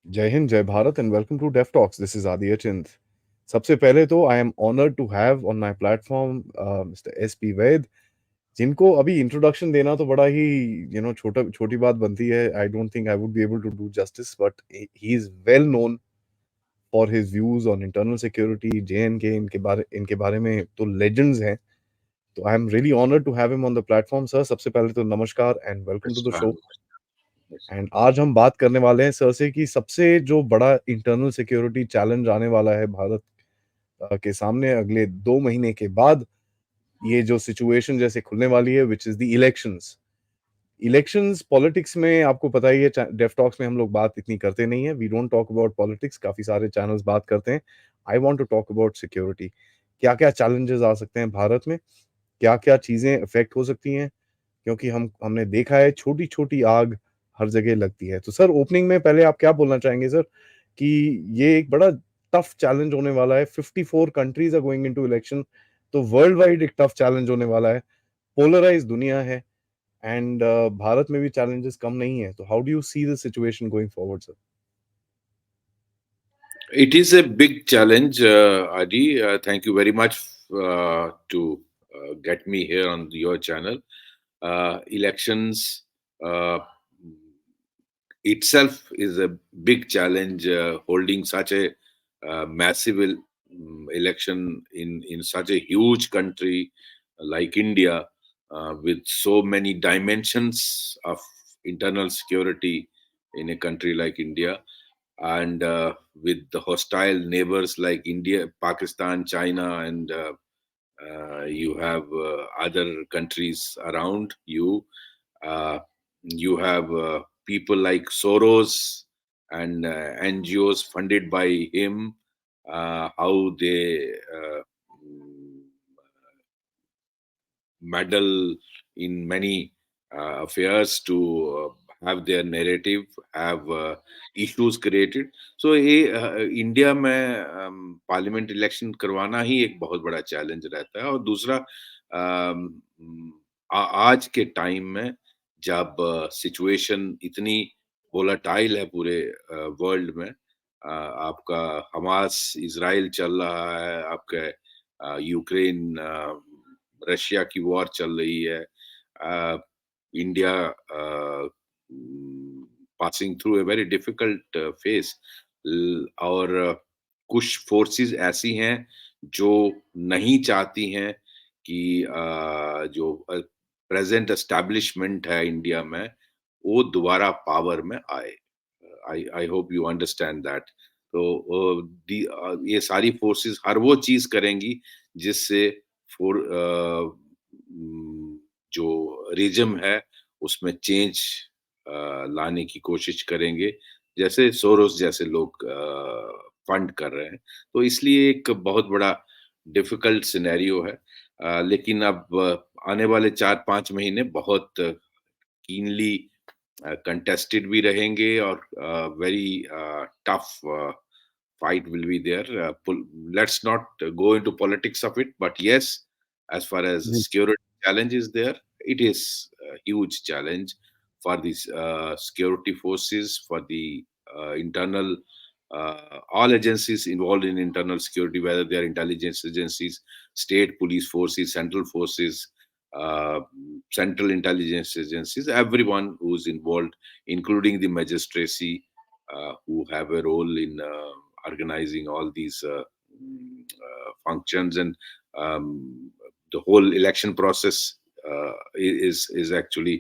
जय हिंद, जय Bharat and welcome to def talks. This is Aditya Chint. सबसे पहले तो I am honoured to have on my platform mister S P Vaid, जिनको अभी इंट्रोडक्शन देना तो बड़ा ही छोटी बात बनती है। I don't think I would be able to do justice, but he is well known for his views on internal security, JNK। इनके बारे में तो लेजेंड्स हैं। तो I am really honoured to have him on the platform. Sir, सबसे पहले तो नमस्कार एंड वेलकम टू द नमस्कार, शो। नमस्कार। एंड आज हम बात करने वाले हैं सर से कि सबसे जो बड़ा इंटरनल सिक्योरिटी चैलेंज आने वाला है भारत के सामने अगले 2 महीने के बाद, ये जो सिचुएशन जैसे खुलने वाली है, which is the elections. Elections politics में आपको पता ही है, डेफ टॉक्स में हम लोग बात इतनी करते नहीं है। We don't talk about politics, काफी सारे चैनल्स बात करते हैं। I want to talk about security. क्या क्या चैलेंजेस आ सकते हैं भारत में, क्या क्या चीजें इफेक्ट हो सकती हैं, क्योंकि हमने देखा है छोटी छोटी आग हर जगह लगती है। तो सर, ओपनिंग में पहले आप क्या बोलना चाहेंगे सर कि ये एक बड़ा टफ चैलेंज होने वाला है। 54 countries are going into election, तो वर्ल्ड वाइड एक टफ चैलेंज होने वाला है। पोलराइज दुनिया है एंड भारत में भी चैलेंजेस कम नहीं है। तो how do you see the situation going forward sir? It is a big challenge, Adi. Thank you very much to get me here on your channel. Elections itself is a big challenge. Holding such a massive election in such a huge country like India, with so many dimensions of internal security in a country like India, and with the hostile neighbors like India, Pakistan, China, and you have other countries around you. Uh, you have people like Soros and NGOs funded by him, how they meddle in many affairs to have their narrative, have issues created. So ये India में parliament election करवाना ही एक बहुत बड़ा challenge रहता है। और दूसरा, आज के टाइम में जब सिचुएशन इतनी वोलाटाइल है पूरे वर्ल्ड में, आपका हमास इजराइल चल रहा है, आपके यूक्रेन रशिया की वॉर चल रही है, India passing through a very difficult face, और कुछ फोर्सेस ऐसी हैं जो नहीं चाहती हैं कि जो प्रेजेंट एस्टैब्लिशमेंट है इंडिया में वो दोबारा पावर में आए। I hope you understand that. तो ये सारी फोर्सेस हर वो चीज करेंगी जिससे फॉर जो रिजम है उसमें चेंज लाने की कोशिश करेंगे, जैसे सोरोस जैसे लोग फंड कर रहे हैं। तो इसलिए एक बहुत बड़ा डिफिकल्ट सिनेरियो है। लेकिन अब आने वाले 4-5 महीने बहुत कीनली contested भी रहेंगे, और very tough fight will be there. Let's not go into politics of it, but yes, as far as ji. security challenge is there, it is a huge challenge for these security forces, for the internal all agencies involved in internal security, whether they are intelligence agencies, state police forces, central forces, uh, central intelligence agencies, everyone who's involved, including the magistracy, who have a role in organizing all these functions, and the whole election process is actually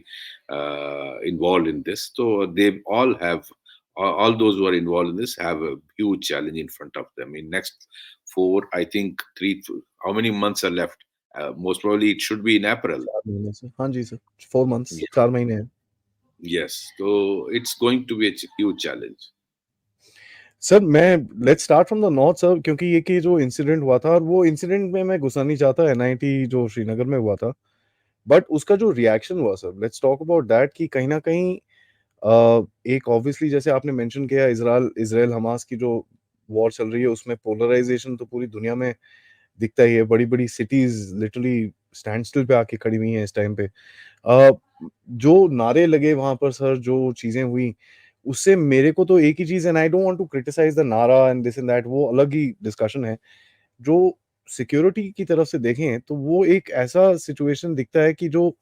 involved in this. So they all have, all those who are involved in this have a huge challenge in front of them in next four, I think three. How many months are left? Most probably it should be in April. 4 महीने से, हाँ जी sir. 4 months, Ye- 4 महीने हैं। Yes. So it's going to be a huge challenge. Sir, मैं let's start from the north sir, क्योंकि ये कि जो इंसिडेंट हुआ था, और वो इंसिडेंट में मैं घुसना नहीं चाहता। NIT जो श्रीनगर में हुआ था, बट उसका जो रिएक्शन हुआ sir, let's talk about that. कि कहीं ना कहीं एक ऑब्वियसली जैसे आपने मेंशन किया, इसराइल इसराइल हमास की जो वॉर चल रही है, उसमें पोलराइजेशन तो पूरी दुनिया में दिखता ही है। बड़ी बड़ी सिटीज लिटरली स्टैंड स्टिल पे आके खड़ी हुई हैं इस टाइम पे। जो नारे लगे वहां पर सर, जो चीजें हुई, उससे मेरे को तो एक ही चीज़, and I don't want to criticise the नारा एंड दिस एंड दैट, वो अलग ही डिस्कशन है। जो सिक्योरिटी की तरफ से देखें तो वो एक ऐसा सिचुएशन दिखता है कि जो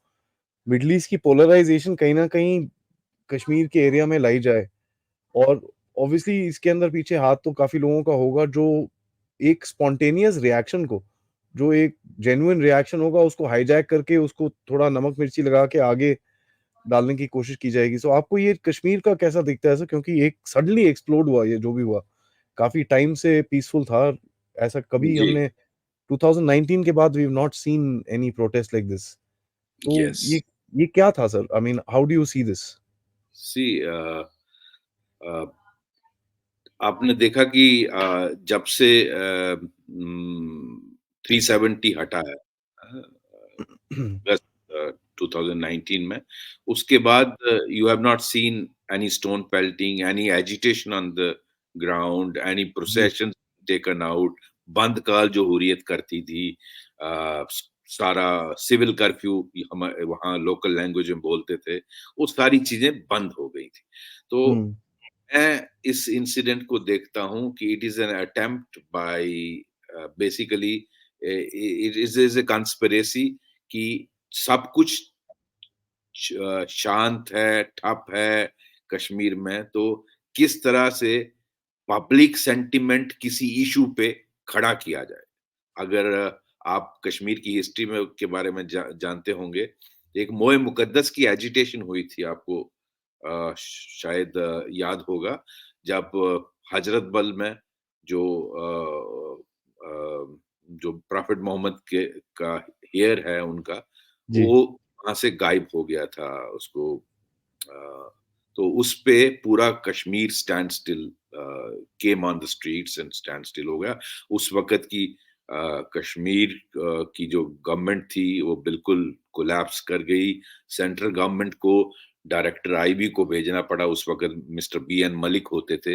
मिडल ईस्ट की पोलराइज़ेशन कहीं न कहीं कश्मीर के एरिया में लाई जाए, और ऑब्वियसली इसके अंदर पीछे हाथ तो काफ़ी लोगों का होगा, जो एक स्पॉन्टेनियस रिएक्शन को, जो एक जेन्युइन रिएक्शन होगा उसको हाइजैक करके उसको थोड़ा नमक मिर्ची लगा के आगे डालने की कोशिश की जाएगी। सो आपको ये कश्मीर का कैसा दिखता है सर? क्योंकि एक सडनली एक्सप्लोड हुआ ये जो भी हुआ। काफ़ी टाइम से पीसफुल था। ऐसा कभी जी, हमने 2019 के बाद we have not seen any protest like this. तो यस। ये क्या था sir? I mean how do you see this? See आपने देखा कि जब से 370 हटा है अगस्त 2019 में, उसके बाद you have not seen any stone pelting, any agitation on the ground, any जी। Procession taken out, bandh call जो हुर्रियत करती थी, सारा सिविल कर्फ्यू हम वहाँ लोकल लैंग्वेज में बोलते थे, वो सारी चीजें बंद हो गई थी। तो हुँ, मैं इस इंसिडेंट को देखता हूँ कि it is an attempt bye basically it is a conspiracy कि सब कुछ शांत है, ठप है कश्मीर में, तो किस तरह से पब्लिक सेंटिमेंट किसी इश्यू पे खड़ा किया जाए। अगर आप कश्मीर की हिस्ट्री में के बारे में जानते होंगे, एक मोए मुकद्दस की एजिटेशन हुई थी, आपको शायद याद होगा, जब हजरत बल में जो जो प्रॉफेट मोहम्मद के का हेयर है उनका, जी। वो वहाँ से गायब हो गया था। उसको तो उस पे पूरा Kashmir stand still came on the streets and stand still हो गया। उस वक़्त की कश्मीर की जो गवर्नमेंट थी वो बिल्कुल कोलैप्स कर गई। सेंट्रल गवर्नमेंट को डायरेक्टर आईबी को भेजना पड़ा। उस वक़्त मिस्टर बीएन मलिक होते थे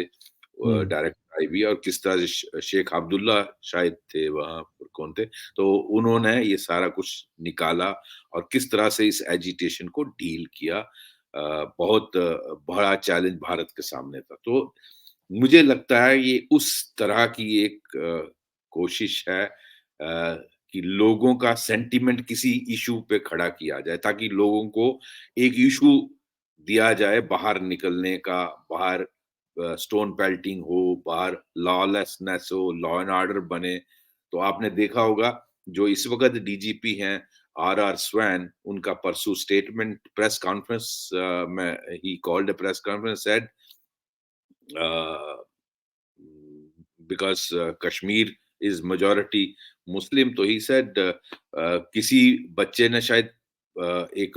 हुँ, डायरेक्टर आईबी, और किस तरह से शेख अब्दुल्ला शायद थे वहाँ पर, कौन थे? तो उन्होंने ये सारा कुछ निकाला और किस तरह से इस एजिटेशन को डील किया। बहुत बड़ा चैलेंज भारत के सामने था। तो मुझे लगता है ये उस तरह की एक कोशिश है कि लोगों का सेंटिमेंट किसी इश्यू पे खड़ा किया जाए, ताकि लोगों को एक इश्यू दिया जाए बाहर निकलने का, बाहर स्टोन पेल्टिंग हो, बाहर लॉलेसनेस हो, लॉ एंड ऑर्डर बने। तो आपने देखा होगा जो इस वक़्त डीजीपी हैं आर स्वैन, उनका परसों स्टेटमेंट प्रेस कॉन्फ्रेंस में he called a press conference, said because Kashmir is majority Muslim, तो he said किसी बच्चे ने शायद एक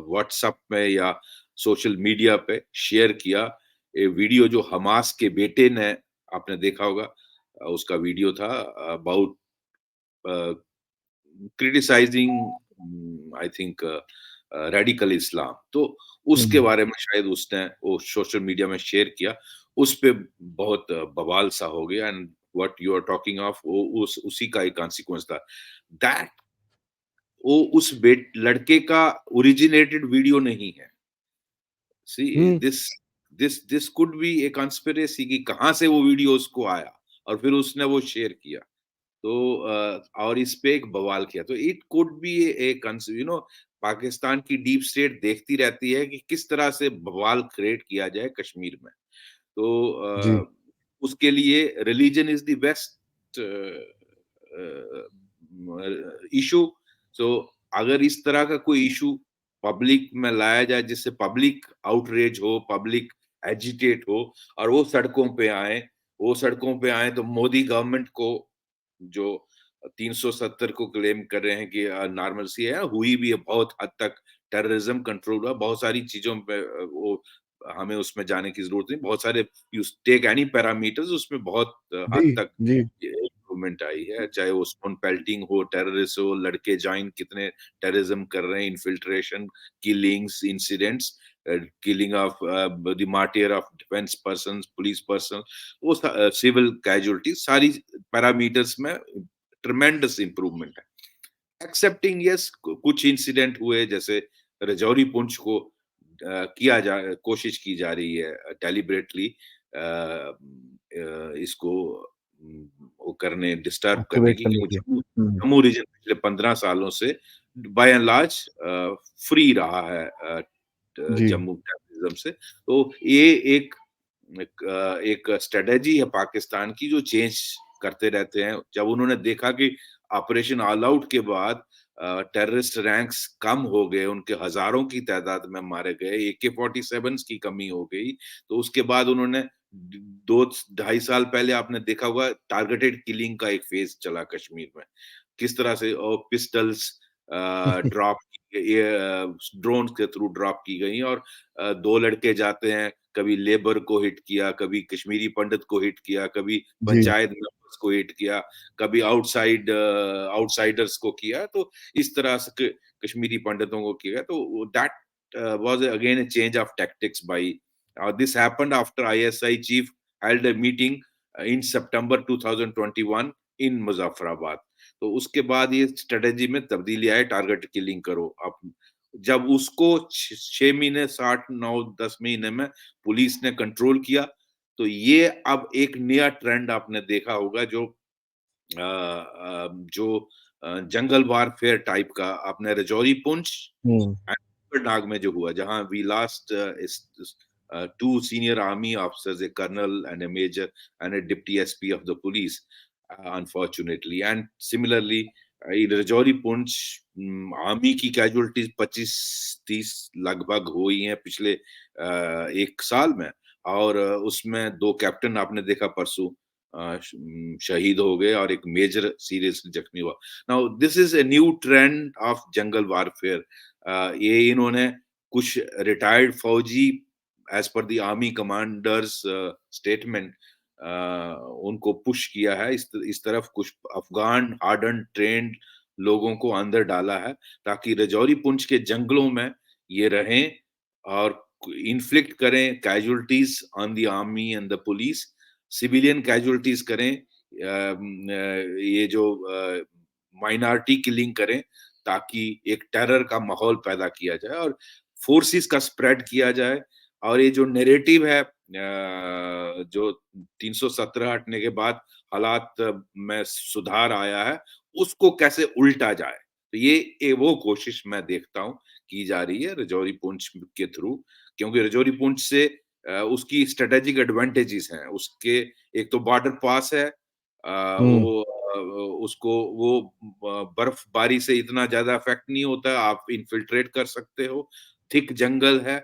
व्हाट्सएप में या सोशल मीडिया पे शेयर किया ये वीडियो, जो हमास के बेटे ने, आपने देखा होगा, उसका वीडियो था about criticising I think radical Islam. तो उसके हुँ। बारे में शायद उसने वो सोशल मीडिया में शेयर किया। उस पे बहुत बवाल सा हो गया, and what you are talking of वो उस उसी का एक कॉन्सिक्वेंस था। दैट वो उस लड़के का ओरिजिनेटेड वीडियो नहीं है। सी हुँ, this could be a conspiracy कि कहाँ से वो वीडियो उसको आया और फिर उसने वो शेयर किया। तो और इस पे एक बवाल किया। तो इट कुड बी ए पाकिस्तान की डीप स्टेट देखती रहती है कि किस तरह से बवाल क्रिएट किया जाए कश्मीर में। तो जी। उसके लिए religion is the best issue. So अगर इस तरह का कोई इशू पब्लिक में लाया जाए जिससे पब्लिक आउटरेज हो, पब्लिक एजिटेट हो, और वो सड़कों पे आए तो मोदी गवर्नमेंट को, जो 370 को क्लेम कर रहे हैं कि नॉर्मलसी है, हुई भी है बहुत हद तक, टेररिज्म कंट्रोल हुआ, बहुत सारी चीजों पे वो हमें उसमें जाने की जरूरत नहीं। बहुत सारे यू टेक एनी पैरामीटर्स, उसमें बहुत जी, हद तक जी। इम्प्रूवमेंट आई है, चाहे वो स्टोन पेल्टिंग हो, टेररिस्ट हो, लड़के जॉइन कितने टेररिज्म कर रहे हैं, infiltration, killings, incidents, killing of the martyr of defence person, police person, वो सिविल कैजुअलिटी, सारी पैरामीटर्स में ट्रमेंडस इम्प्रूवमेंट है। एक्सेप्टिंग यस कुछ इंसिडेंट हुए, जैसे रजौरी पुंछ को कोशिश की जा रही है डेलिबरेटली इसको वो करने डिस्टर्ब करने एक्टिवेट की, करने क्योंकि की। जम्मू हुँ, जम्मू रीजन पिछले 15 सालों से बाय एंड लार्ज फ्री रहा है जी, जम्मू टेररिज्म से। तो ये एक स्ट्रेटेजी है पाकिस्तान की जो चेंज करते रहते हैं। जब उन्होंने देखा कि ऑपरेशन ऑल आउट के बाद टेररिस्ट रैंक्स कम हो गए, उनके हज़ारों की तादाद में मारे गए, AK-47s की कमी हो गई, तो उसके बाद उन्होंने ड 2 ढाई साल पहले आपने देखा होगा टारगेटेड किलिंग का एक फेज़ चला कश्मीर में। किस तरह से पिस्टल्स ड्रॉप ये ड्रोन्स के थ्रू ड्रॉप की गई और 2 लड़के जाते हैं, कभी लेबर को हिट किया, कभी कश्मीरी पंडित को हिट किया, कभी जी, पंचायत मेंबर्स को हिट किया, कभी आउटसाइडर्स को किया, तो इस तरह से कश्मीरी पंडितों को किया। तो that was again a change of tactics by this happened after ISI chief held a meeting in September 2021 in Muzaffarabad. तो उसके बाद ये स्ट्रेटेजी में तब्दीली आई, टारगेट किलिंग करो। अब जब उसको 6 महीने 60 9 10 महीने में पुलिस ने कंट्रोल किया, तो ये अब एक नया ट्रेंड आपने देखा होगा जो जंगल वारफेयर टाइप का आपने रजौरी पुंछ हुँ, नाग में जो हुआ, जहां we last two senior army officers, a colonel and a major, and a deputy SP of the police, unfortunately. And similarly, in Rajouri Punch, army की कैजुअलिटीज 25-30 लगभग हुई हैं पिछले एक साल में, और उसमें 2 कैप्टन आपने देखा परसों शहीद हो गए और एक मेजर सीरियसली जख्मी हुआ। Now this is a new trend of jungle warfare. ये इन्होंने कुछ रिटायर्ड फौजी as per the army commanders statement उनको पुश किया है इस तरफ, कुछ अफगान हार्डन ट्रेंड लोगों को अंदर डाला है ताकि रजौरी पुंछ के जंगलों में ये रहें और इन्फ्लिक्ट करें casualties on the army and the police, civilian casualties करें, ये जो माइनॉरिटी किलिंग करें, ताकि एक टेरर का माहौल पैदा किया जाए और फोर्सेस का स्प्रेड किया जाए। और ये जो नैरेटिव है जो 317 हटने के बाद हालात में सुधार आया है, उसको कैसे उल्टा जाए। तो ये वो कोशिश मैं देखता हूँ की जा रही है रजौरी पुंछ के थ्रू, क्योंकि रजौरी पुंछ से उसकी स्ट्रेटेजिक एडवांटेजेस हैं। उसके एक तो बॉर्डर पास है, हुँ, उसको वो बर्फबारी से इतना ज़्यादा इफ़ेक्ट नहीं होता है, आप इन्फिल्ट्रेट कर सकते हो, थिक जंगल है,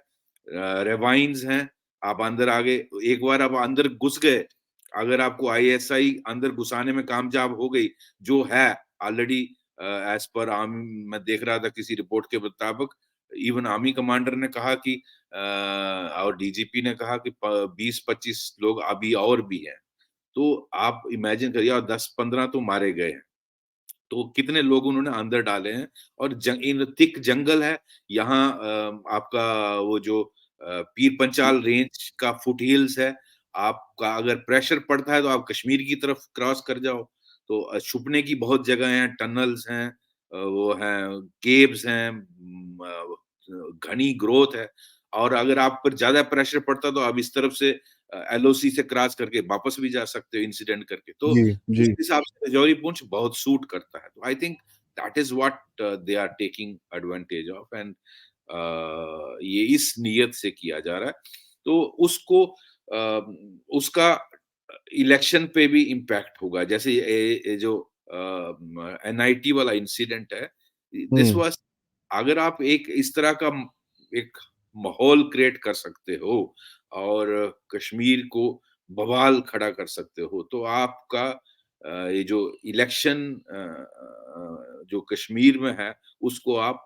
रेवाइन्स हैं, आप अंदर आगे एक बार आप अंदर घुस गए, अगर आपको आईएसआई अंदर घुसाने में कामयाब हो गई, जो है ऑलरेडी एज़ पर मैं देख रहा था किसी रिपोर्ट के मुताबिक, इवन आर्मी कमांडर ने कहा कि और डीजीपी ने कहा कि प 20-25 लोग अभी और भी हैं। तो आप इमेजिन करिए, और 10-15 तो मारे गए हैं। तो कितने लोग उन्होंने अंदर डाले हैं, और इन थिक जंगल है यहाँ, आपका वो जो पीर पंचाल रेंज का फुट हिल्स है, आपका अगर प्रेशर पड़ता है तो आप कश्मीर की तरफ क्रॉस कर जाओ, तो छुपने की बहुत जगह हैं, टनल्स हैं, वो हैं, केव्स हैं, घनी ग्रोथ है, और अगर आप पर ज्यादा प्रेशर पड़ता है तो आप इस तरफ से एलओसी से क्रॉस करके वापस भी जा सकते हो इंसिडेंट करके। तो जी, उस जी, हिसाब से रजौरी पुंछ बहुत सूट करता है। तो I think that is what they are taking advantage of, and ये इस नियत से किया जा रहा है। तो उसको उसका इलेक्शन पे भी इम्पैक्ट होगा। जैसे ये जो एनआईटी वाला इंसिडेंट है, दिस हुँ, वाज, अगर आप एक इस तरह का एक माहौल क्रिएट कर सकते हो और कश्मीर को बवाल खड़ा कर सकते हो, तो आपका ये जो इलेक्शन जो कश्मीर में है, उसको आप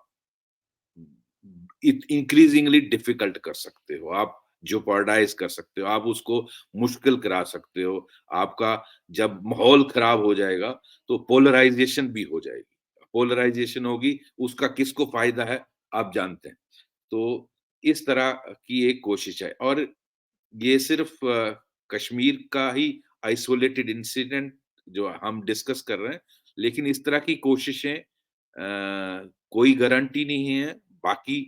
इंक्रीजिंगली डिफिकल्ट कर सकते हो, आप जेओपार्डाइज कर सकते हो, आप उसको मुश्किल करा सकते हो। आपका जब माहौल खराब हो जाएगा, तो पोलराइजेशन भी हो जाएगी। पोलराइजेशन होगी, उसका किसको फायदा है, आप जानते हैं। तो इस तरह की एक कोशिश है, और ये सिर्फ कश्मीर का ही आइसोलेटेड इंसिडेंट जो हम डिस्कस कर रहे हैं, लेकिन इस तरह की कोशिशें कोई गारंटी नहीं है बाकी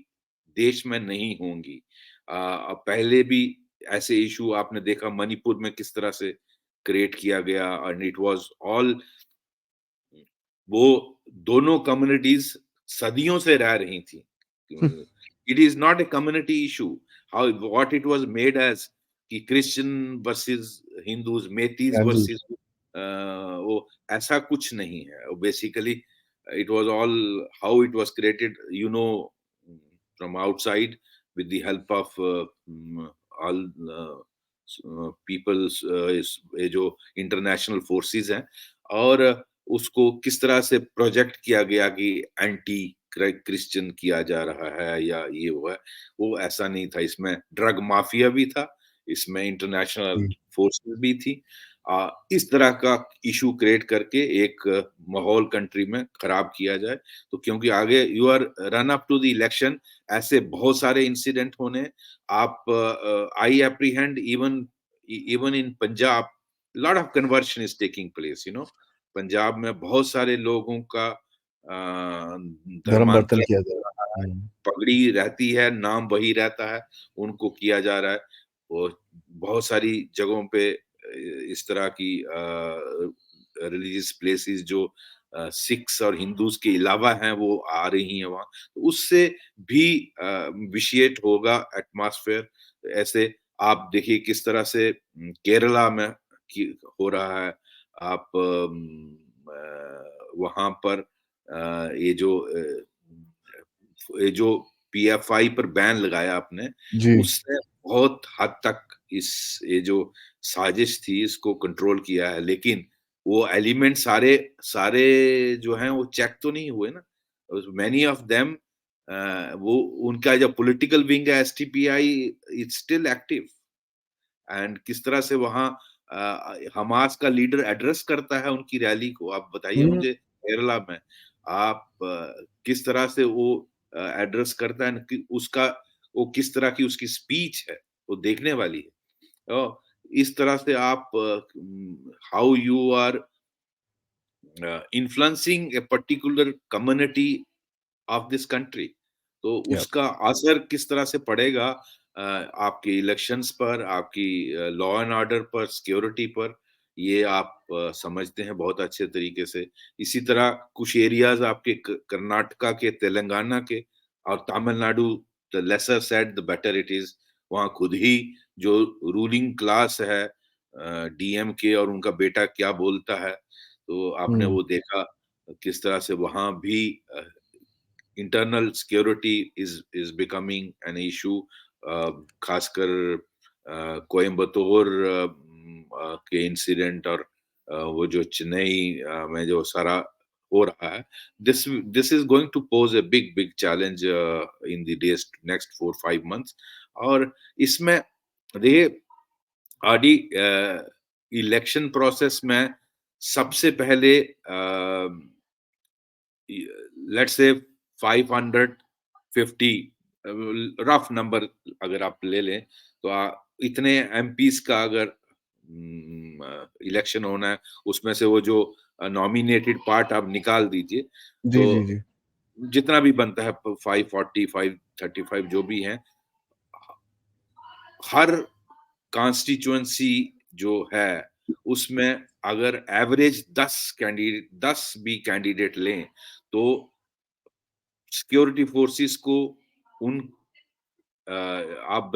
देश में नहीं होंगी। पहले भी ऐसे इशू आपने देखा मणिपुर में किस तरह से क्रिएट किया गया, एंड इट वाज ऑल, वो दोनों कम्युनिटीज सदियों से रह रही थी। It is not a community issue, how what it was made as कि क्रिश्चियन वर्सेस हिंदूज, मेथीज हाँ जी। वर्सेस, वो ऐसा कुछ नहीं है। Basically it was all how it was created, you know, from outside with the help of all peoples, ये जो इंटरनेशनल फोर्सेस हैं, और उसको किस तरह से प्रोजेक्ट किया गया कि एंटी क्रिश्चियन किया जा रहा है या ये वो है, वो ऐसा नहीं था। इसमें ड्रग माफिया भी था, इसमें इंटरनेशनल जी। फोर्सेस भी थी। इस तरह का इशू क्रिएट करके एक माहौल कंट्री में खराब किया जाए, तो क्योंकि आगे you are run up to the election, ऐसे बहुत सारे इंसिडेंट होने। आप I apprehend even in Punjab lot of conversion is taking place, you know. Punjab में बहुत सारे लोगों का धर्म बर्तन धर्मांतरण किया हो जाए। रहा है, पगड़ी रहती है, नाम वही रहता है, उनको किया जा रहा है। और बहुत सारी जगहों पे इस तरह की रिलीजियस प्लेसेस जो सिख्स और हिंदूज के अलावा हैं वो आ रही हैं वहां, तो उससे भी विशिएट होगा एटमॉस्फेयर। ऐसे आप देखिए किस तरह से केरला में हो रहा है। आप वहां पर ये जो पीएफआई पर बैन लगाया आपने, जी। उसने बहुत हद तक ये जो साजिश थी इसको कंट्रोल किया है। लेकिन वो एलिमेंट सारे सारे जो हैं वो चेक तो नहीं हुए ना। मैनी ऑफ देम, वो उनका जो पॉलिटिकल विंग है STPI is still active. And किस तरह से वहां हमास का लीडर एड्रेस करता है उनकी रैली को, आप बताइए हुँ, मुझे केरला में। आप किस तरह से वो एड्रेस करता है कि उसका, वो किस तरह की उसकी स्पीच है, वो देखने वाली है। इस तरह से आप how you are influencing a particular community of this country, तो या उसका असर किस तरह से पड़ेगा आपके इलेक्शंस पर, आपकी लॉ एंड ऑर्डर पर, सिक्योरिटी पर, ये आप समझते हैं बहुत अच्छे तरीके से। इसी तरह कुछ एरियाज आपके कर्नाटका के, तेलंगाना के और Tamil Nadu, the lesser said the better it is. वहाँ खुद ही जो रूलिंग क्लास है, डीएमके और उनका बेटा क्या बोलता है, तो आपने हुँ, वो देखा किस तरह से वहां भी internal security is becoming an issue. खासकर कोयम्बतूर के इंसिडेंट, और वो जो चेन्नई में जो सारा हो रहा है, this this is going to pose a big big challenge in the days next 4-5 months। और इसमें देखिए आदि इलेक्शन प्रोसेस में सबसे पहले लेट्स से 550 रफ नंबर अगर आप ले लें, तो इतने एमपीस का अगर इलेक्शन होना है, उसमें से वो जो नॉमिनेटेड पार्ट आप निकाल दीजिए, जी, तो जी, जी। जितना भी बनता है 540 535 जो भी है, हर कॉन्स्टिट्यूएंसी जो है उसमें अगर एवरेज 10 भी कैंडिडेट लें, तो सिक्योरिटी फोर्सेस को उन आप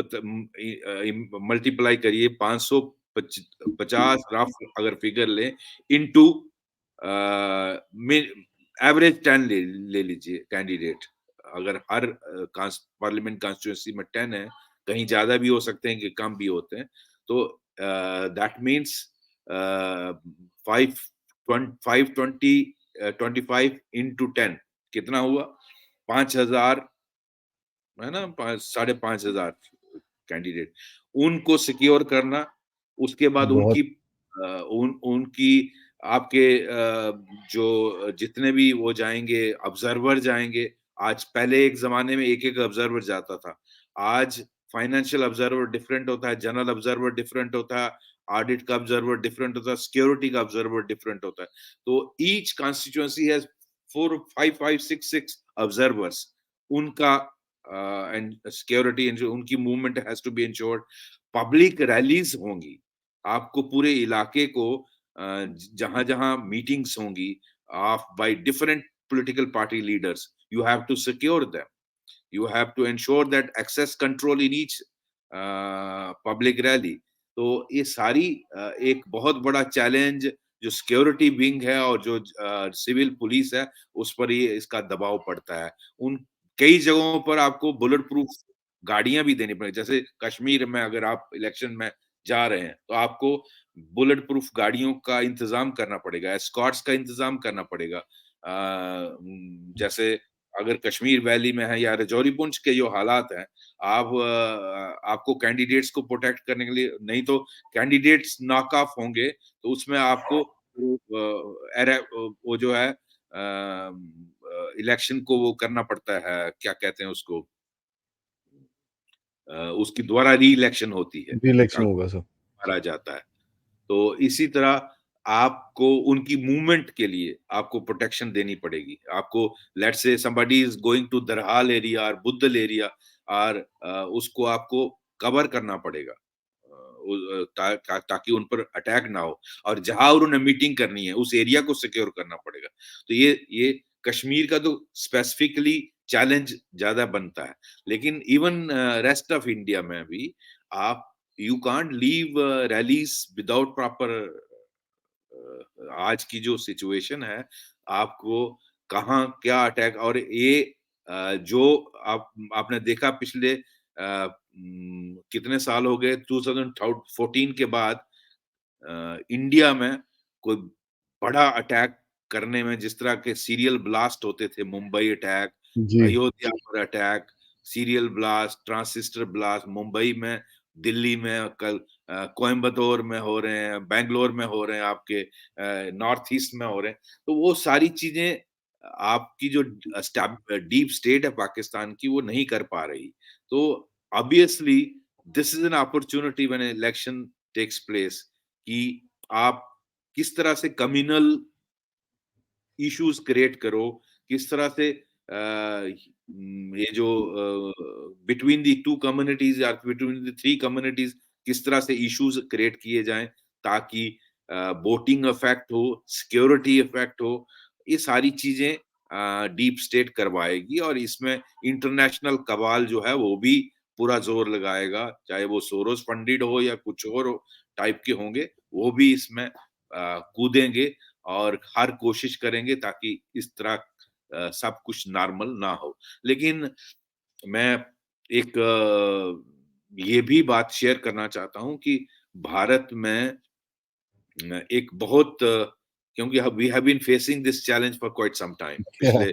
मल्टीप्लाई करिए 550 रफ अगर फिगर लें इनटू एवरेज 10 ले लीजिए कैंडिडेट। अगर हर पार्लियामेंट कॉन्स्टिट्यूंसी में 10 है, कहीं ज्यादा भी हो सकते हैं कि कम भी होते हैं, तो दैट मीन्स 525 इंटू 10 कितना हुआ? 5,000, है ना, 5,500 कैंडिडेट उनको सिक्योर करना। उसके बाद बहुत उनकी आपके जो जितने भी वो जाएंगे, ऑब्जर्वर जाएंगे। आज पहले एक जमाने में एक एक ऑब्जर्वर जाता था, आज फाइनेंशियल ऑब्जर्वर डिफरेंट होता है, जनरल ऑब्जर्वर डिफरेंट होता है, ऑडिट का ऑब्जर्वर डिफरेंट होता है, सिक्योरिटी का ऑब्जर्वर डिफरेंट होता है। तो ईच कॉन्स्टिट्यूएंसी हैज 4 5 5 6 6 ऑब्जर्वर्स। उनका एंड सिक्योरिटी, उनकी movement has to be ensured. Public rallies होंगी, आपको पूरे इलाके को जहां जहां मीटिंग्स होंगी of by different political party leaders, you have to secure them, you have to ensure that access control in each public rally। तो ये सारी एक बहुत बड़ा चैलेंज जो सिक्योरिटी विंग है और जो सिविल पुलिस है उस पर ये इसका दबाव पड़ता है। उन कई जगहों पर आपको बुलेट प्रूफ गाड़ियां भी देनी पड़ेगी। जैसे कश्मीर में अगर आप इलेक्शन में जा रहे हैं तो आपको बुलेट प्रूफ गाड़ियों का इंतजाम करना पड़ेगा, एस्कॉर्ट्स का इंतजाम करना पड़ेगा। जैसे अगर कश्मीर वैली में है या राजौरी पुंछ के जो हालात हैं, आप आपको कैंडिडेट्स को प्रोटेक्ट करने के लिए, नहीं तो कैंडिडेट्स नॉक ऑफ होंगे तो उसमें आपको वो जो है इलेक्शन को वो करना पड़ता है, क्या कहते हैं उसको, उसकी दोबारा री इलेक्शन होती है, इलेक्शन होगा सर। मारा जाता है। तो इसी तरह आपको उनकी मूवमेंट के लिए आपको प्रोटेक्शन देनी पड़ेगी। आपको let's say somebody is going to Darhal area और बुद्धल एरिया, और उसको आपको कवर करना पड़ेगा ताकि उन पर अटैक ना हो, और जहां उन्होंने मीटिंग करनी है उस एरिया को सिक्योर करना पड़ेगा। तो ये कश्मीर का तो स्पेसिफिकली चैलेंज ज्यादा बनता है, लेकिन इवन रेस्ट ऑफ इंडिया में भी आप you can't leave rallies without proper. आज की जो सिचुएशन है, आपको कहाँ क्या अटैक, और ये जो आपने देखा पिछले कितने साल हो गए 2014 के बाद इंडिया में कोई बड़ा अटैक करने में, जिस तरह के सीरियल ब्लास्ट होते थे, मुंबई अटैक, जी। अयोध्या पर attack, serial blast, transistor blast, Mumbai में, दिल्ली में, कल कोयम्बतौर में हो रहे हैं, बैंगलोर में हो रहे हैं, आपके नॉर्थ ईस्ट में हो रहे हैं। तो वो सारी चीजें आपकी जो डीप स्टेट है पाकिस्तान की, वो नहीं कर पा रही। तो obviously this is an opportunity when election takes place, कि आप किस तरह से कम्युनल इश्यूज क्रिएट करो, किस तरह से ये जो बिटवीन द टू कम्युनिटीज या बिटवीन द थ्री कम्युनिटीज किस तरह से इश्यूज क्रिएट किए जाएं ताकि वोटिंग इफेक्ट हो, सिक्योरिटी इफेक्ट हो। ये सारी चीजें डीप स्टेट करवाएगी, और इसमें इंटरनेशनल कबाल जो है वो भी पूरा जोर लगाएगा, चाहे वो सोरोस फंडेड हो या कुछ और टाइप के होंगे, वो भी इसमें कूदेंगे और हर कोशिश करेंगे ताकि इस तरह सब कुछ नॉर्मल ना हो। लेकिन मैं एक ये भी बात शेयर करना चाहता हूँ कि भारत में एक बहुत क्योंकि we have been facing this challenge for quite some time, पिछले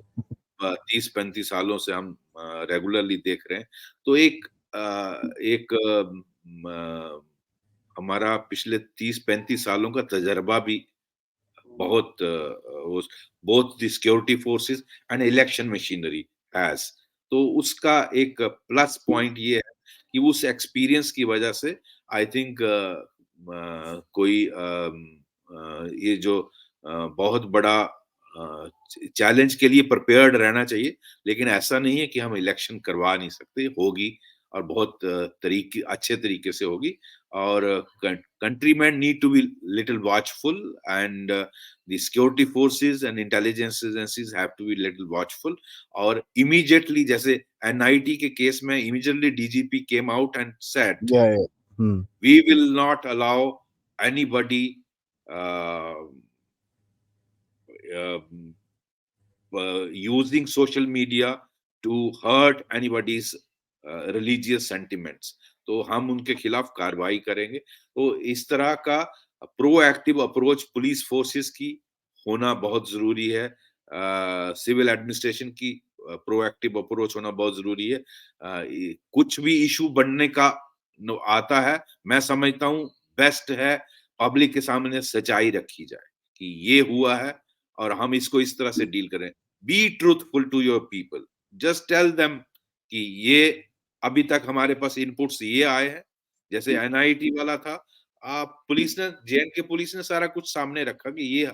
30-35 सालों से हम रेगुलरली देख रहे हैं। तो एक हमारा पिछले 30-35 सालों का तजर्बा भी बहुत both the security forces and election machinery has. तो उसका एक प्लस पॉइंट ये है कि उस एक्सपीरियंस की वजह से आई थिंक कोई ये जो बहुत बड़ा चैलेंज के लिए प्रिपेयर्ड रहना चाहिए। लेकिन ऐसा नहीं है कि हम इलेक्शन करवा नहीं सकते, होगी, और बहुत तरीके अच्छे तरीके से होगी। और countrymen need to be little watchful, and the security forces and intelligence agencies have to be little watchful। और immediately, जैसे NIT के केस में immediately DGP came out and said या, या। हम्म। we will not allow anybody uh, uh, using social media to hurt anybody's religious sentiments। तो हम उनके खिलाफ कार्रवाई करेंगे। तो इस तरह का प्रोएक्टिव अप्रोच पुलिस फोर्सेस की होना बहुत जरूरी है, सिविल एडमिनिस्ट्रेशन की प्रोएक्टिव अप्रोच होना बहुत जरूरी है। कुछ भी इशू बनने का आता है, मैं समझता हूँ बेस्ट है पब्लिक के सामने सच्चाई रखी जाए कि ये हुआ है और हम इसको इस तरह से डील करें। Be truthful to your people, just tell them कि ये अभी तक हमारे पास इनपुट्स ये आए हैं। जैसे एनआईटी वाला था, पुलिस ने, जेएनके पुलिस ने सारा कुछ सामने रखा कि ये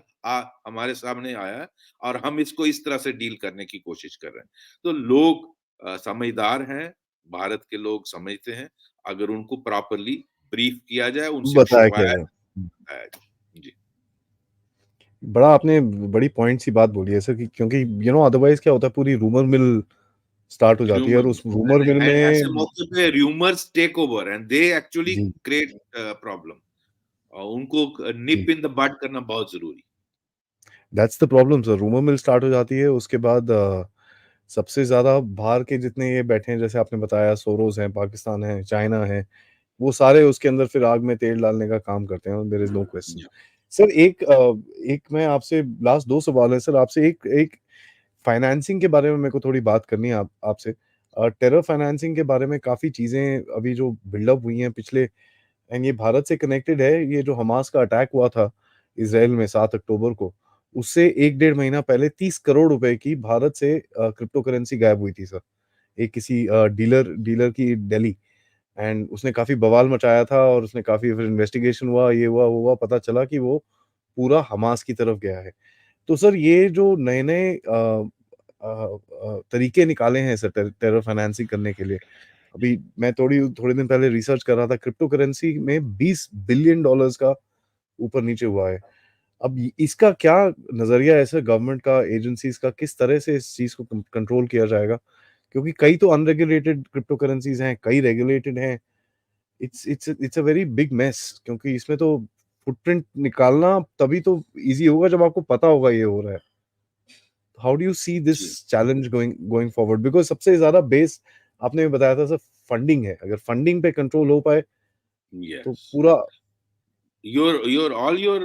हमारे सामने आया है और हम इसको इस तरह से डील करने की कोशिश कर रहे हैं। तो लोग समझदार हैं, भारत के लोग समझते हैं, अगर उनको प्रॉपर्ली ब्रीफ किया जाए, उनसे बताया किया छुपाया जाए। बताया जाए। जी, बड़ा आपने बड़ी पॉइंट सी बात बोली है सर कि क्योंकि अदरवाइज़ क्या होता है पूरी रूमर मिल स्टार्ट हो जाती है और र्यूमर उस रूमर मिल एंड ऐसे में मौके पे rumours take over and they actually जी, क्रिएट प्रॉब्लम और उनको जी। निप इन द बड करना बहुत ज़रूरी that's the problem sir, rumour mill start हो जाती है उसके बाद सबसे ज़्यादा बाहर के जितने ये बैठे हैं जैसे आपने बताया सोरोस हैं, पाकिस्तान है, चाइना है, वो सारे उसके अंदर फिर आग में तेल डालने का काम करते हैं, देयर इज़ नो क्वेश्चन। है। सर एक मैं आपसे लास्ट 2 सवाल है सर आपसे एक एक फाइनेंसिंग के बारे में मेरे को थोड़ी बात करनी है आपसे। टेरर फाइनेंसिंग के बारे में काफ़ी चीज़ें अभी जो बिल्डअप हुई हैं पिछले एंड ये भारत से कनेक्टेड है, ये जो हमास का अटैक हुआ था इज़राइल में 7 अक्टूबर को, उससे 1 डेढ़ महीना पहले 30 करोड़ रुपए की भारत से क्रिप्टो करेंसी गायब हुई थी सर। एक किसी डीलर डीलर की दिल्ली एंड उसने काफ़ी बवाल मचाया था और उसने काफ़ी फिर इन्वेस्टिगेशन हुआ, ये हुआ, वो हुआ, पता चला कि वो पूरा हमास की तरफ गया है। तो सर ये जो नए-नए तरीके निकाले हैं सर टेरर फाइनेंसिंग करने के लिए, अभी मैं थोड़े दिन पहले रिसर्च कर रहा था क्रिप्टो करेंसी में 20 बिलियन डॉलर्स का ऊपर-नीचे हुआ है। अब इसका क्या नज़रिया है सर गवर्नमेंट का, एजेंसीज़ का, किस तरह से इस चीज़ को कंट्रोल किया जाएगा? क्योंकि कई तो अनरेगुलेटेड क्रिप्टो करेंसीज़ हैं, कई रेगुलेटेड हैं। It's a very big mess क्योंकि इसमें तो फुटप्रिंट निकालना तभी तो ईज़ी होगा जब आपको पता होगा ये हो रहा है। How do you see this जी, challenge going going forward? Because सबसे ज़्यादा बेस आपने भी बताया था सर फंडिंग है। अगर फंडिंग पे कंट्रोल हो पाए तो यस। पूरा your all your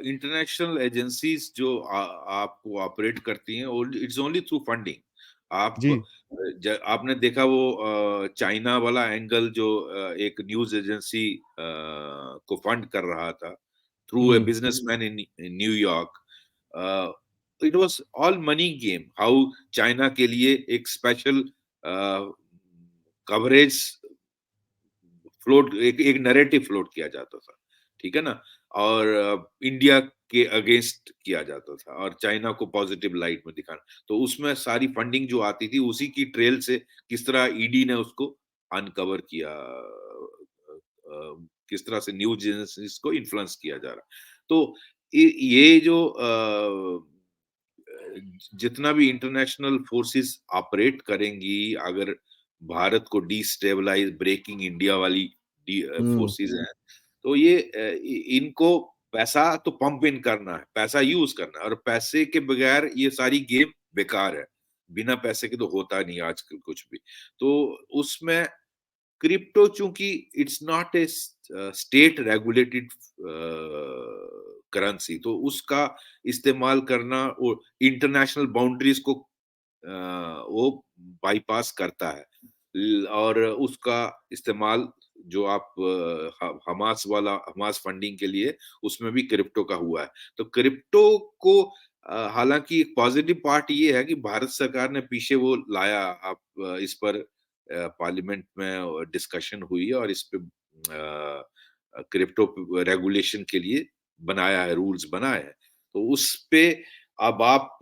international agencies जो आपको ऑपरेट करती हैं इट्स ओनली थ्रू फंडिंग आप जी। आपने देखा वो चाइना वाला एंगल जो एक न्यूज एजेंसी को फंड कर रहा था through a hmm, businessman in New York it was all money game how China के लिए एक स्पेशल कवरेज फ्लोट एक एक नैरेटिव फ्लोट किया जाता था, ठीक है ना? और इंडिया के अगेंस्ट किया जाता था और चाइना को पॉजिटिव लाइट में दिखाना। तो उसमें सारी फंडिंग जो आती थी उसी की ट्रेल से किस तरह ईडी ने उसको अनकवर किया किस तरह से न्यूज़ एजेंसीज़ को इन्फ्लुएंस किया जा रहा। तो ये जो जितना भी इंटरनेशनल फोर्सेस ऑपरेट करेंगी, अगर भारत को डिस्टेबलाइज ब्रेकिंग इंडिया वाली हुँ, फोर्सेस हैं, तो ये इनको पैसा तो पंप इन करना है, पैसा यूज करना है और पैसे के बगैर ये सारी गेम बेकार है। बिना पैसे के तो होता नहीं आजकल कुछ भी। तो उसमें क्रिप्टो चूंकि it's not a state regulated currency तो उसका इस्तेमाल करना और इंटरनेशनल बाउंड्रीज को वो बाईपास करता है और उसका इस्तेमाल जो आप हमास वाला हमास फंडिंग के लिए उसमें भी क्रिप्टो का हुआ है तो क्रिप्टो को हालांकि एक पॉजिटिव पार्ट ये है कि भारत सरकार ने पीछे वो लाया आप इस पर पार्लियामेंट में डिस्कशन हुई है और इस पे क्रिप्टो रेगुलेशन के लिए बनाया है रूल्स बनाए हैं तो उस पे अब आप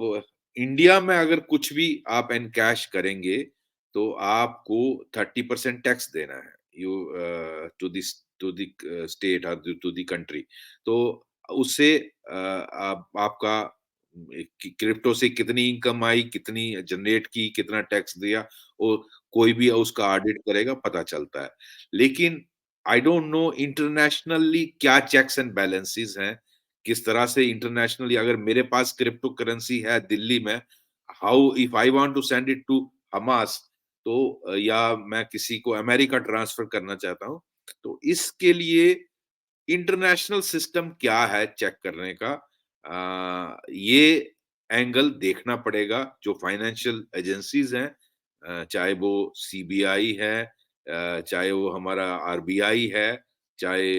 इंडिया में अगर कुछ भी आप एनकैश करेंगे तो आपको 30% टैक्स देना है यू टू द स्टेट और टू द कंट्री तो उससे आपका क्रिप्टो से कितनी इनकम आई कितनी जनरेट की कितना टैक्स दिया और कोई भी उसका ऑडिट करेगा पता चलता है लेकिन आई डोंट नो इंटरनेशनली क्या चेक्स एंड बैलेंसेस हैं किस तरह से इंटरनेशनली अगर मेरे पास क्रिप्टो करेंसी है दिल्ली में how if I want to send it to Hamas तो या मैं किसी को अमेरिका ट्रांसफर करना चाहता हूं तो इसके लिए इंटरनेशनल सिस्टम क्या है चेक करने का ये एंगल देखना पड़ेगा जो फाइनेंशियल एजेंसीज हैं चाहे वो सीबीआई है चाहे वो हमारा आरबीआई है चाहे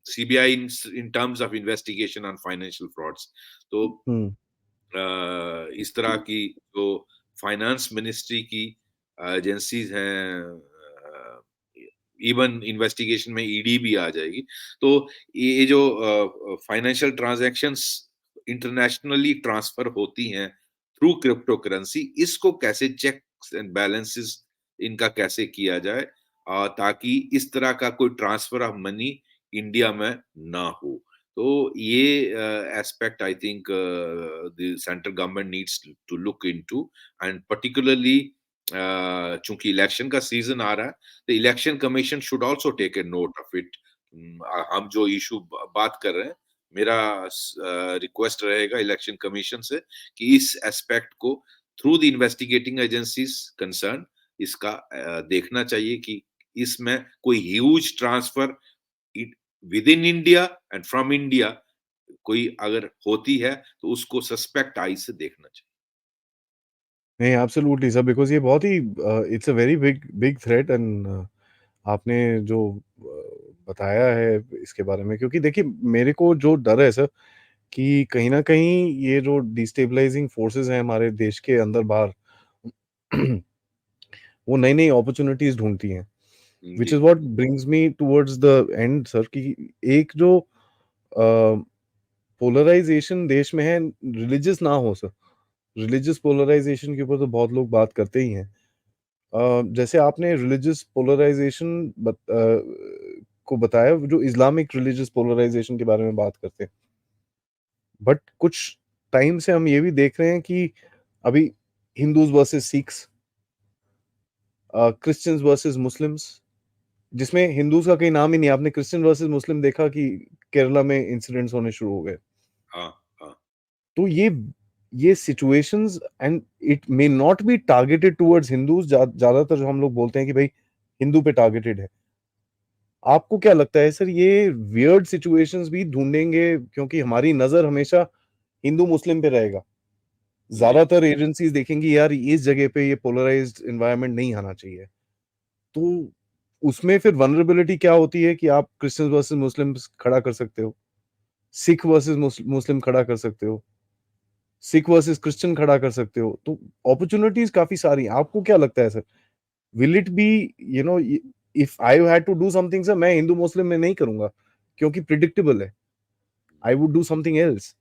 CBI in terms of investigation on financial frauds तो हुँ, इस तरह की जो फाइनेंस मिनिस्ट्री की एजेंसीज हैं इवन इन्वेस्टिगेशन में ईडी भी आ जाएगी तो ये जो फाइनेंशियल ट्रांजैक्शंस इंटरनेशनली ट्रांसफर होती हैं थ्रू क्रिप्टो करेंसी इसको कैसे चेक चेक्स एंड बैलेंसेस इनका कैसे किया जाए, ताकि इस तरह का कोई ट्रांसफर ऑफ मनी इंडिया में ना हो। तो ये aspect I think the central government needs to look into, and particularly चूंकि इलेक्शन का सीजन आ रहा है, तो election commission should also take a note of it. हम जो इशू बात कर रहे हैं, मेरा रिक्वेस्ट रहेगा इलेक्शन कमीशन से कि इस एस्पेक्ट को through the investigating agencies concern इसका देखना चाहिए कि इसमें कोई huge transfer with in India and from India कोई अगर होती है तो उसको सस्पेक्ट आई से देखना चाहिए। नहीं, एब्सोल्युटली सर, बिकॉज़ ये बहुत ही it's a very big big threat, and आपने जो बताया है इसके बारे में, क्योंकि देखिए मेरे को जो डर है सर कि कहीं न कहीं ये जो डिस्टेबलाइजिंग फोर्सेस हैं हमारे देश के अंदर-बाहर, वो नई-नई अपॉर्च्युनिटीज़ ढूँढती हैं। व्हिच जी। Is what brings me towards the end sir, कि एक जो पोलराइज़ेशन देश में है, रिलिजियस ना हो सर। रिलिजियस पोलराइज़ेशन के ऊपर तो बहुत लोग बात करते ही हैं। जैसे आपने रिलिजियस पोलराइज़ेशन को बताया, जो इस्लामिक रिलिजियस पोलराइज़ेशन के बारे में बात करते हैं। बट कुछ टाइम से हम ये भी देख रहे हैं कि अभी Hindus versus Sikhs, Christians versus Muslims, जिसमें हिंदूज़ का कहीं नाम ही नहीं है। आपने क्रिश्चियन वर्सेस मुस्लिम देखा कि केरला में इंसिडेंट्स होने शुरू हो गए। हाँ, हाँ। तो ये situations, and it may not be targeted towards Hindus, ज़्यादातर जो हम लोग बोलते हैं कि भाई हिंदू पे टारगेटेड है। आपको क्या लगता है सर, ये वियर्ड सिचुएशंस भी ढूँढेंगे, क्योंकि हमारी नज़र हमेशा हिंदू-मुस्लिम पे रहेगा। जी। ज़्यादातर एजेंसीज़ देखेंगी यार इस जगह पे ये पोलराइज़्ड एनवायरनमेंट नहीं आना चाहिए। तो उसमें फिर वल्नरेबिलिटी क्या होती है कि आप क्रिश्चियंस वर्सेस मुस्लिम्स खड़ा कर सकते हो, सिख वर्सेस मुस्लिम खड़ा कर सकते हो, सिख वर्सेस क्रिश्चियन खड़ा कर सकते हो। तो अपॉर्च्युनिटीज़ काफ़ी सारी हैं। आपको क्या लगता है sir? Will it be, you know, if I had to do something sir, मैं हिंदू मुस्लिम में नहीं करूँगा, क्योंकि प्रेडिक्टेबल है। I would do something else.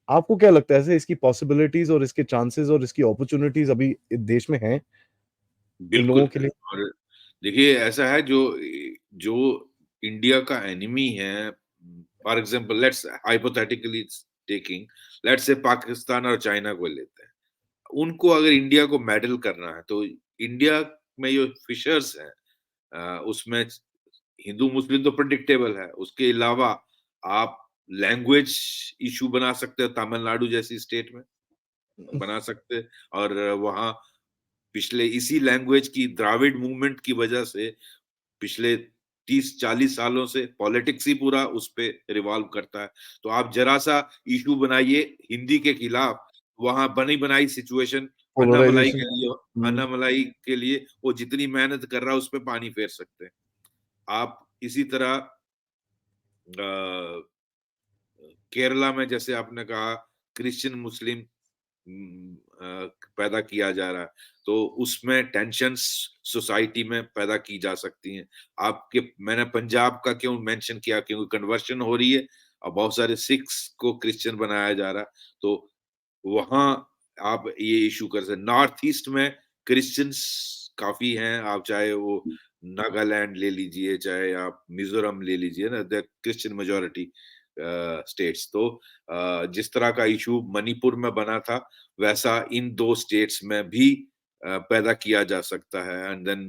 आपको क्या लगता है सर, इसकी पॉसिबिलिटीज़ और इसके चांसेस और इसकी अपॉर्च्युनिटीज़ अभी देश में हैं इन बिल्कुल लोगों के है। लिए? और देखिए ऐसा है, जो इंडिया का एनिमी है, for example let's hypothetically taking, let's say Pakistan और चाइना को लेते हैं। उनको अगर इंडिया को मेडल करना है तो इंडिया में जो फिशर्स हैं, उसमें हिंदू मुस्लिम तो प्रेडिक्टेबल है, उसके अलावा आप लैंग्वेज इशू बना सकते हो, तमिलनाडु जैसी स्टेट में बना सकते हैं। और वहाँ पिछले इसी लैंग्वेज की द्राविड मूवमेंट की वजह से पिछले 30-40 सालों से पॉलिटिक्स ही पूरा उस पे रिवॉल्व करता है। तो आप जरा-सा इश्यू बनाइए हिंदी के खिलाफ, वहाँ बनी-बनाई सिचुएशन पोलराइज़ेशन। हुँ। अन्ना मलाई के लिए वो जितनी मेहनत कर रहा है उस पे पानी फेर सकते हैं। आप इसी तरह अ, केरला में जैसे आपने कहा क्रिश्चियन मुस्लिम पैदा किया जा रहा है, तो उसमें टेंशन्स सोसाइटी में पैदा की जा सकती हैं। आपके मैंने पंजाब का क्यों मेंशन किया, क्योंकि कन्वर्शन हो रही है और बहुत सारे सिख्स को क्रिश्चियन बनाया जा रहा है, तो वहाँ आप ये इश्यू कर सकते। नॉर्थ ईस्ट में क्रिश्चियंस काफ़ी हैं, आप चाहे वो नागालैंड ले लीजिए, चाहे आप मिज़ोरम ले लीजिए ना, द क्रिश्चियन मेजॉरिटी स्टेट्स। तो जिस तरह का इश्यू मणिपुर में बना था, वैसा इन 2 स्टेट्स में भी पैदा किया जा सकता है, and then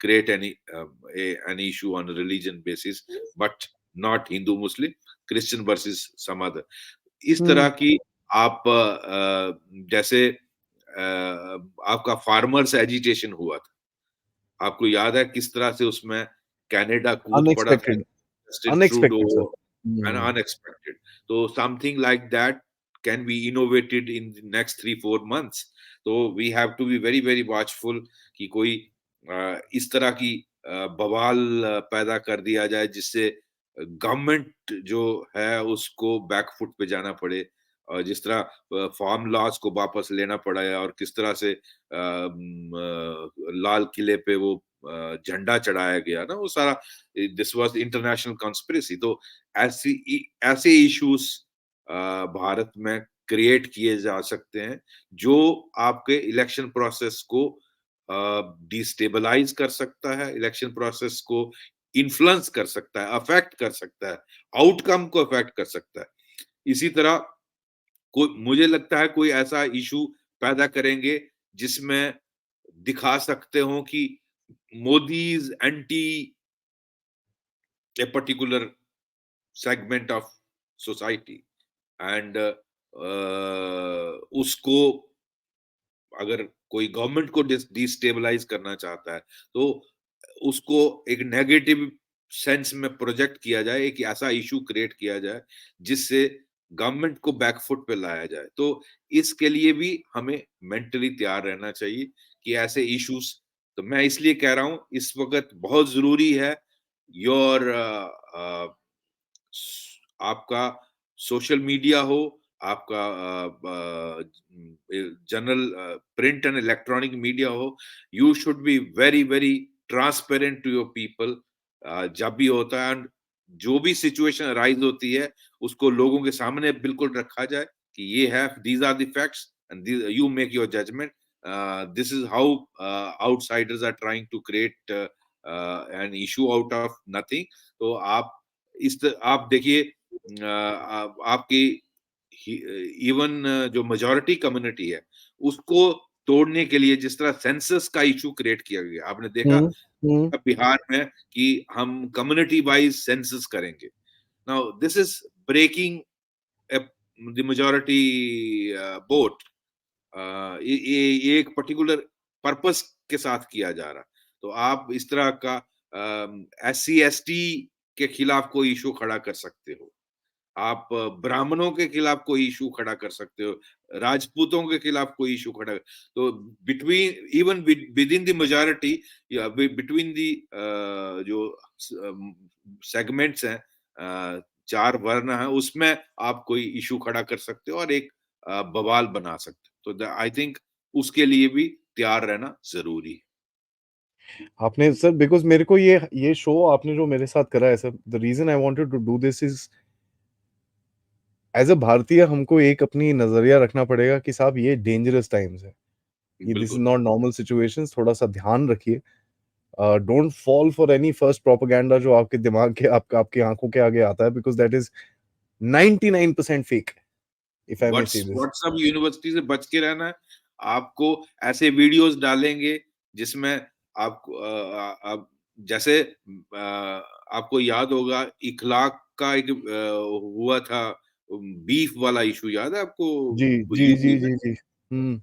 create an issue on religion basis, but not Hindu Muslim, Christian versus some other. इस तरह हुँ। की आप जैसे आपका फार्मर्स एजिटेशन हुआ था, आपको याद है किस तरह से उसमें कनाडा कूद पड़ा था, unexpected, Justin Trudeau unexpected sir. and hmm. unexpected. So something like that can be innovated in the next 3-4 months. So we have to be very very watchful कि कोई इस तरह की बवाल पैदा कर दिया जाए जिससे गवर्नमेंट जो है उसको बैकफुट पे जाना पड़े, और जिस तरह फार्म लॉज को वापस लेना पड़ा है, और किस तरह से लाल किले पे वो झंडा चढ़ाया गया ना, वो सारा दिस वाज इंटरनेशनल कॉन्स्पिरेसी। तो ऐसे इश्यूज भारत में क्रिएट किए जा सकते हैं जो आपके इलेक्शन प्रोसेस को डिस्टेबलाइज कर सकता है, इलेक्शन प्रोसेस को इन्फ्लुएंस कर सकता है, अफेक्ट कर सकता है, आउटकम को अफेक्ट कर सकता है। इसी तरह कोई, मुझे लगता है कोई ऐसा इशू पैदा करेंगे जिसमें दिखा सकते हो कि Modi is anti a particular segment of society, and उसको अगर कोई गवर्नमेंट को डिस्टेबलाइज करना चाहता है तो उसको एक नेगेटिव सेंस में प्रोजेक्ट किया जाए, एक ऐसा इशू क्रिएट किया जाए जिससे गवर्नमेंट को बैकफुट पे लाया जाए। तो इसके लिए भी हमें मेंटली तैयार रहना चाहिए कि ऐसे इश्यूज, तो मैं इसलिए कह रहा हूं इस वक्त बहुत जरूरी है योर आपका सोशल मीडिया हो, आपका general print and electronic media हो, you should be very very transparent to your people जब भी होता है, and जो भी सिचुएशन अराइज होती है उसको लोगों के सामने बिल्कुल रखा जाए कि ये है, these are the facts and you make your judgement, this is how outsiders are trying to create an issue out of nothing. तो आप आप देखिए आपकी इवन जो मेजॉरिटी कम्युनिटी है उसको तोड़ने के लिए जिस तरह सेंसस का इशू क्रिएट किया गया, आपने देखा हम्म। हम्म। बिहार में कि हम कम्युनिटी वाइज सेंसस करेंगे। Now this is breaking the majority vote, ये एक पर्टिकुलर पर्पस के साथ किया जा रहा। तो आप इस तरह का SC ST के खिलाफ कोई इशू खड़ा कर सकते हो, आप ब्राह्मणों के खिलाफ कोई इशू खड़ा कर सकते हो, राजपूतों के खिलाफ कोई इशू खड़ा, तो between even with in the majority या बिटवीन द जो सेगमेंट्स हैं, चार वर्ण है उसमें आप कोई इशू खड़ा कर सकते हो और एक बवाल बना सकते हो। तो आई थिंक उसके लिए भी तैयार रहना जरूरी है। आपने सर, बिकॉज मेरे को ये शो आपने जो मेरे साथ करा है sir, the reason I wanted to do this is, as a Bharatiya हमको एक अपनी नजरिया रखना पड़ेगा कि साहब ये डेंजरस टाइम्स है, ये दिस इज बिल्कुल। नॉट नॉर्मल सिचुएशंस, थोड़ा सा ध्यान रखिए। Don't fall for any first propaganda जो आपके दिमाग के आपकी आंखों के आगे आता है, because that is 99% fake, if I may say this. WhatsApp university से बच के रहना है। आपको ऐसे वीडियोस डालेंगे जिसमें आप जैसे आपको याद होगा इखलाक का एक हुआ था, बीफ वाला इशू याद है आपको, जी जी यूपी जी में? जी जी। हम्म।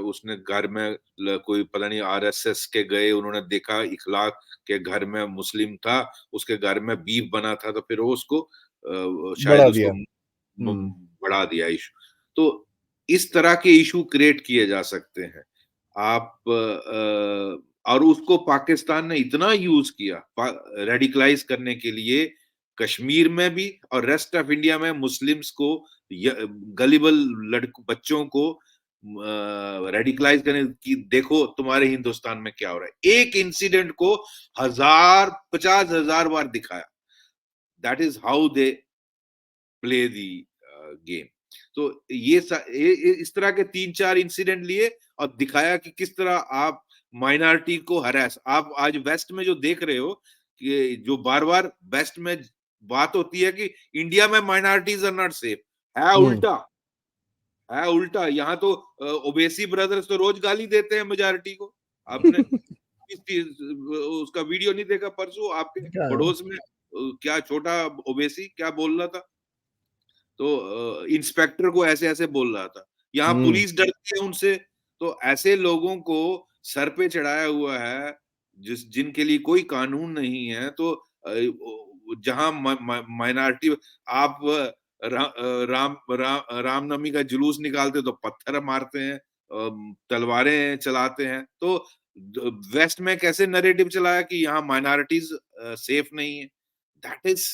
उसने घर में कोई पता नहीं RSS के गए, उन्होंने देखा इखलाक के घर में मुस्लिम था, उसके घर में बीफ बना था, तो फिर वो उसको शायद बढ़ा उसको दिया। हम्म। बढ़ा दिया इशू। तो इस तरह के इशू क्रिएट किए जा सकते हैं। आप और उसको पाकिस्तान ने इतना यूज किया रेडिकलाइज करने के लिए, कश्मीर में भी और रेस्ट ऑफ इंडिया में मुस्लिम्स को, गलीबल लड़कों बच्चों को रेडिकलाइज करने की, देखो तुम्हारे हिंदुस्तान में क्या हो रहा है, एक इंसिडेंट को 50,000 बार दिखाया। That is how they play the game. तो इस तरह के 3-4 इंसिडेंट लिए और दिखाया कि किस तरह आप माइनॉरिटी को हरास, आप आज वेस्ट में जो देख रहे हो कि जो बार बार वेस्ट में बात होती है कि इंडिया में माइनॉरिटीज आर नॉट सेफ, है हम्म। उल्टा, है उल्टा। यहाँ तो ओबेसी ब्रदर्स तो रोज गाली देते हैं मेजॉरिटी को। आपने उसका वीडियो नहीं देखा परसों आपके क्या? पड़ोस में क्या छोटा ओबेसी क्या बोल रहा था, तो इंस्पेक्टर को ऐसे ऐसे बोल रहा था। यहाँ हम्म। पुलिस डरती है उनसे। तो ऐसे लोगों को सर पे चढ़ाया हुआ है जिनके लिए कोई कानून नहीं है। तो जहां माइनॉरिटी, आप रामनवमी का जुलूस निकालते तो पत्थर मारते हैं, तलवारें चलाते हैं। तो वेस्ट में कैसे नैरेटिव चलाया कि यहाँ माइनॉरिटीज सेफ नहीं है, that is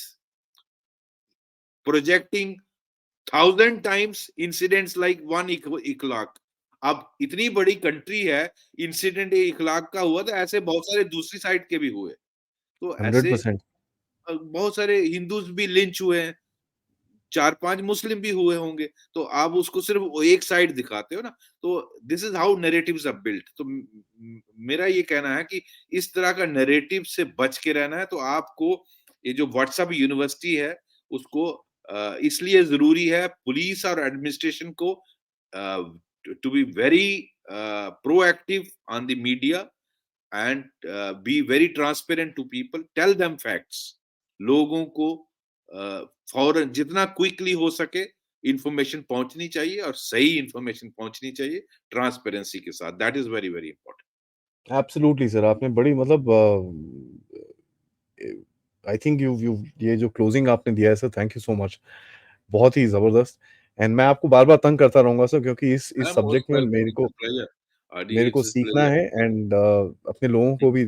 projecting 1,000 times incidents like one इखलाक। अब इतनी बड़ी कंट्री है, इंसिडेंट इखलाक का हुआ तो ऐसे बहुत सारे दूसरी साइड के भी हुए। तो हंड्रेड ऐसे परसेंट बहुत सारे हिंदूज भी लिंच हुए हैं। 4-5 मुस्लिम भी हुए होंगे, तो आप उसको सिर्फ वो एक साइड दिखाते हो ना, तो this is how narratives are built. तो मेरा ये कहना है कि इस तरह का नैरेटिव से बच के रहना है, तो आपको ये जो व्हाट्सएप यूनिवर्सिटी है, उसको इसलिए ज़रूरी है पुलिस और एडमिनिस्ट्रेशन को to be very proactive on the media and be very transparent to people, tell them facts. लोगों को फौरन जितना क्विकली हो सके इंफॉर्मेशन पहुंचनी चाहिए, और सही इंफॉर्मेशन पहुंचनी चाहिए ट्रांसपेरेंसी के साथ। That is very very important. Absolutely sir, आपने बड़ी मतलब आई थिंक यू यू ये जो क्लोजिंग आपने दिया है sir, thank you so much. बहुत ही ज़बरदस्त। एंड मैं आपको बार-बार तंग करता रहूँगा सर, क्योंकि आई इस एम मोस्ट सब्जेक्ट में वेलकम, इट्स अ प्लेजर। आदि मेरे को इट्स अ सीखना प्लेजर। है। एंड अपने लोगों को भी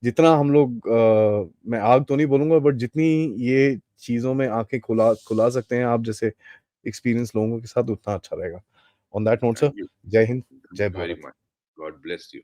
जितना हम लोग मैं आग तो नहीं बोलूँगा, बट जितनी ये चीज़ों में आँखें खुला खुला सकते हैं आप जैसे एक्सपीरियंस लोगों के साथ, उतना अच्छा रहेगा। On that note sir, thank you, जय हिंद, थैंक जय you very Bharat. Much. God bless you.